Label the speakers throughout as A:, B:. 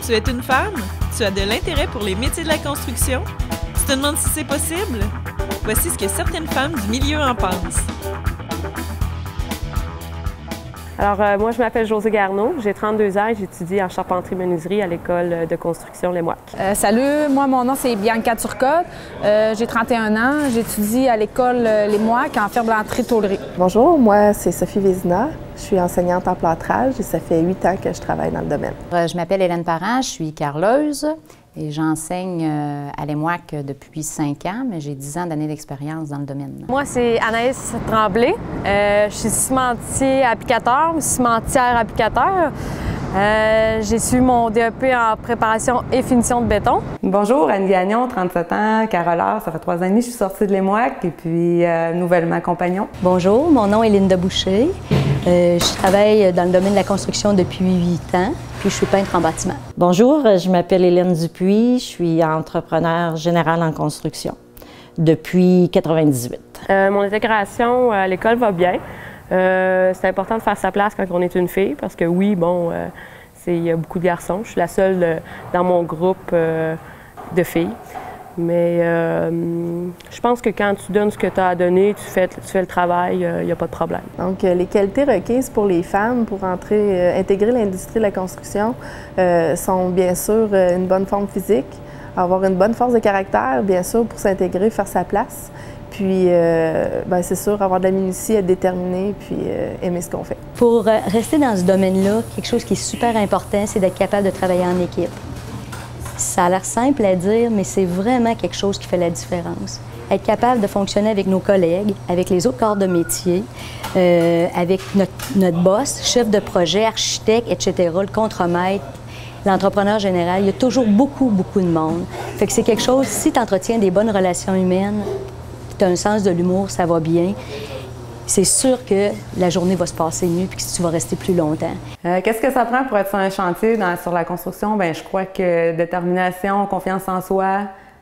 A: Tu es une femme? Tu as de l'intérêt pour les métiers de la construction? Tu te demandes si c'est possible? Voici ce que certaines femmes du milieu en pensent.
B: Alors, moi, je m'appelle Josée Garneau, j'ai 32 ans et j'étudie en charpenterie-menuiserie à l'école de construction Les Mouacs.
C: Salut, moi, mon nom, c'est Bianca Turcotte. J'ai 31 ans, j'étudie à l'école Les Mouacs en ferblanterie-tôlerie.
D: Bonjour, moi, c'est Sophie Vézina. Je suis enseignante en plâtrage et ça fait 8 ans que je travaille dans le domaine.
E: Je m'appelle Hélène Parent, je suis carreleuse et j'enseigne à Les Mouacs depuis 5 ans, mais j'ai 10 ans d'années d'expérience dans le domaine.
B: Moi, c'est Anaïs Tremblay. Je suis cimentier applicateur ou cimentière applicateur. J'ai suivi mon DEP en préparation et finition de béton.
F: Bonjour, Anne Gagnon, 37 ans, carreleur, ça fait 3 ans et demi que je suis sortie de Les Mouacs et puis nouvellement compagnon.
G: Bonjour, mon nom est Linda Boucher. Je travaille dans le domaine de la construction depuis 8 ans, puis je suis peintre en bâtiment.
H: Bonjour, je m'appelle Hélène Dupuis, je suis entrepreneur général en construction depuis 1998.
B: Mon intégration à l'école va bien. C'est important de faire sa place quand on est une fille parce que oui, bon, il y a beaucoup de garçons. Je suis la seule dans mon groupe de filles. Mais je pense que quand tu donnes ce que tu as à donner, tu fais le travail, il n'y a pas de problème.
D: Donc, les qualités requises pour les femmes pour intégrer l'industrie de la construction sont bien sûr une bonne forme physique, avoir une bonne force de caractère, bien sûr, pour s'intégrer, faire sa place. Puis, c'est sûr, avoir de la minutie, être déterminé, puis aimer ce qu'on fait.
G: Pour rester dans ce domaine-là, quelque chose qui est super important, c'est d'être capable de travailler en équipe. Ça a l'air simple à dire, mais c'est vraiment quelque chose qui fait la différence. Être capable de fonctionner avec nos collègues, avec les autres corps de métier, avec notre boss, chef de projet, architecte, etc., le contremaître, l'entrepreneur général, il y a toujours beaucoup de monde. Fait que c'est quelque chose, si tu entretiens des bonnes relations humaines, tu as un sens de l'humour, ça va bien, c'est sûr que la journée va se passer mieux et que tu vas rester plus longtemps.
F: Qu'est-ce que ça prend pour être sur un chantier sur la construction? Bien, je crois que détermination, confiance en soi,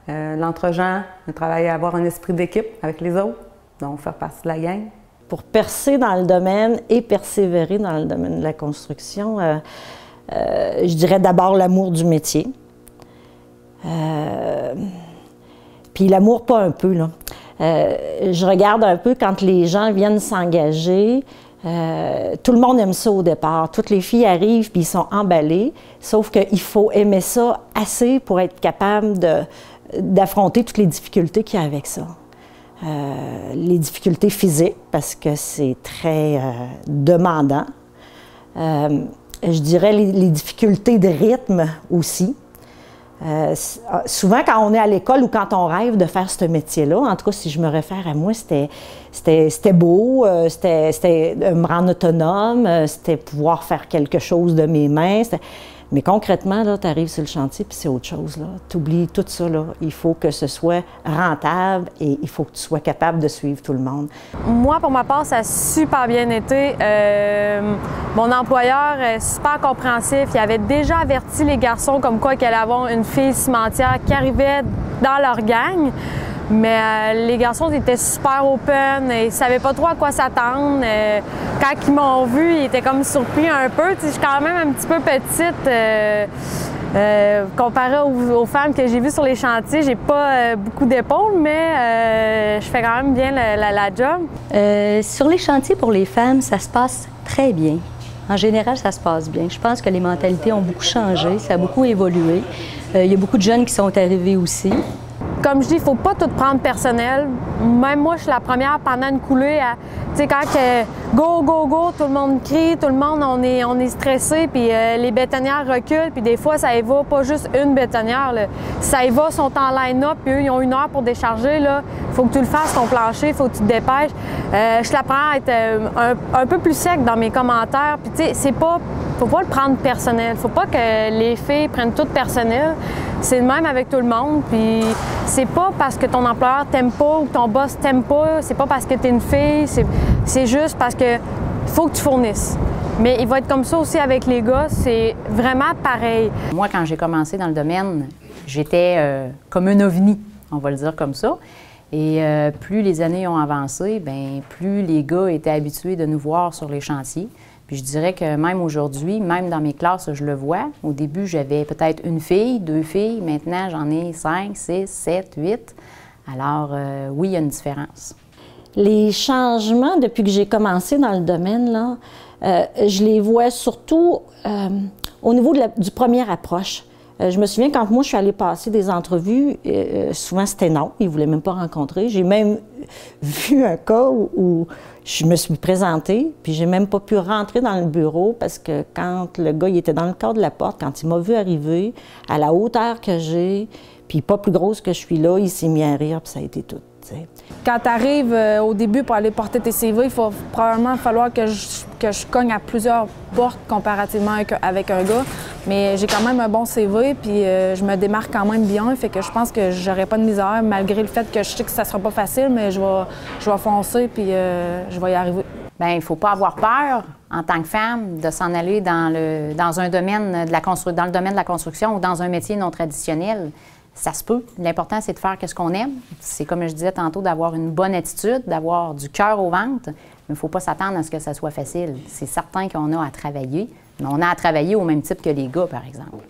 F: l'entre-gens, le travail à avoir un esprit d'équipe avec les autres, donc faire partie de la gang.
H: Pour percer dans le domaine et persévérer dans le domaine de la construction, je dirais d'abord l'amour du métier. Puis l'amour, pas un peu, là. Je regarde un peu quand les gens viennent s'engager. Tout le monde aime ça au départ. Toutes les filles arrivent puis ils sont emballées. Sauf qu'il faut aimer ça assez pour être capable d'affronter toutes les difficultés qu'il y a avec ça. Les difficultés physiques, parce que c'est très demandant. Je dirais les difficultés de rythme aussi. Souvent, quand on est à l'école ou quand on rêve de faire ce métier-là, en tout cas, si je me réfère à moi, c'était beau, c'était me rendre autonome, c'était pouvoir faire quelque chose de mes mains. Mais concrètement, là, tu arrives sur le chantier puis c'est autre chose. Tu oublies tout ça. Là. Il faut que ce soit rentable et il faut que tu sois capable de suivre tout le monde.
B: Moi, pour ma part, ça a super bien été. Mon employeur est super compréhensif. Il avait déjà averti les garçons comme quoi qu'il allait avoir une fille cimentière qui arrivait dans leur gang. Mais les garçons étaient super open, ils ne savaient pas trop à quoi s'attendre. Quand ils m'ont vu, ils étaient comme surpris un peu. Je suis quand même un petit peu petite comparée aux femmes que j'ai vues sur les chantiers. J'ai pas beaucoup d'épaules, mais je fais quand même bien la job.
G: Sur les chantiers pour les femmes, ça se passe très bien. En général, ça se passe bien. Je pense que les mentalités ont beaucoup changé, ça a beaucoup évolué. Il y a beaucoup de jeunes qui sont arrivés aussi.
B: Comme je dis, il ne faut pas tout prendre personnel. Même moi, je suis la première pendant une coulée à... Tu sais, quand go, go, go, tout le monde crie, tout le monde, on est stressé, puis les bétonnières reculent, puis des fois, ça y va, pas juste une bétonnière, là. Ça y va, sont en line-up, puis eux, ils ont 1 heure pour décharger, là. Il faut que tu le fasses, ton plancher, il faut que tu te dépêches. Je suis la première à être un peu plus sec dans mes commentaires, puis tu sais, c'est pas... Faut pas le prendre personnel. Faut pas que les filles prennent tout personnel. C'est le même avec tout le monde. Puis c'est pas parce que ton employeur t'aime pas ou que ton boss t'aime pas. C'est pas parce que t'es une fille. C'est juste parce que faut que tu fournisses. Mais il va être comme ça aussi avec les gars. C'est vraiment pareil.
E: Moi, quand j'ai commencé dans le domaine, j'étais comme un ovni. on va le dire comme ça. Et plus les années ont avancé, bien, plus les gars étaient habitués de nous voir sur les chantiers. Puis je dirais que même aujourd'hui, même dans mes classes, je le vois. Au début, j'avais peut-être une fille, 2 filles. Maintenant, j'en ai 5, 6, 7, 8. Alors, oui, il y a une différence.
H: Les changements, depuis que j'ai commencé dans le domaine, là, je les vois surtout au niveau du première approche. Je me souviens, quand moi, je suis allée passer des entrevues, souvent c'était non, ils ne voulaient même pas rencontrer. J'ai même vu un cas où je me suis présentée, puis j'ai même pas pu rentrer dans le bureau parce que quand le gars il était dans le cadre de la porte, quand il m'a vu arriver, à la hauteur que j'ai, puis pas plus grosse que je suis là, il s'est mis à rire, puis ça a été tout. T'sais.
C: Quand tu arrives au début pour aller porter tes CV, il va probablement falloir que je cogne à plusieurs portes comparativement avec un gars. Mais j'ai quand même un bon CV, puis je me démarque quand même bien. Fait que je pense que j'aurai pas de misère, malgré le fait que je sais que ça sera pas facile, mais je vais foncer, puis je vais y arriver.
E: Bien, il ne faut pas avoir peur, en tant que femme, de s'en aller dans un domaine dans le domaine de la construction ou dans un métier non traditionnel. Ça se peut. L'important, c'est de faire ce qu'on aime. C'est comme je disais tantôt, d'avoir une bonne attitude, d'avoir du cœur au ventre. Mais il ne faut pas s'attendre à ce que ça soit facile. C'est certain qu'on a à travailler, mais on a à travailler au même type que les gars, par exemple.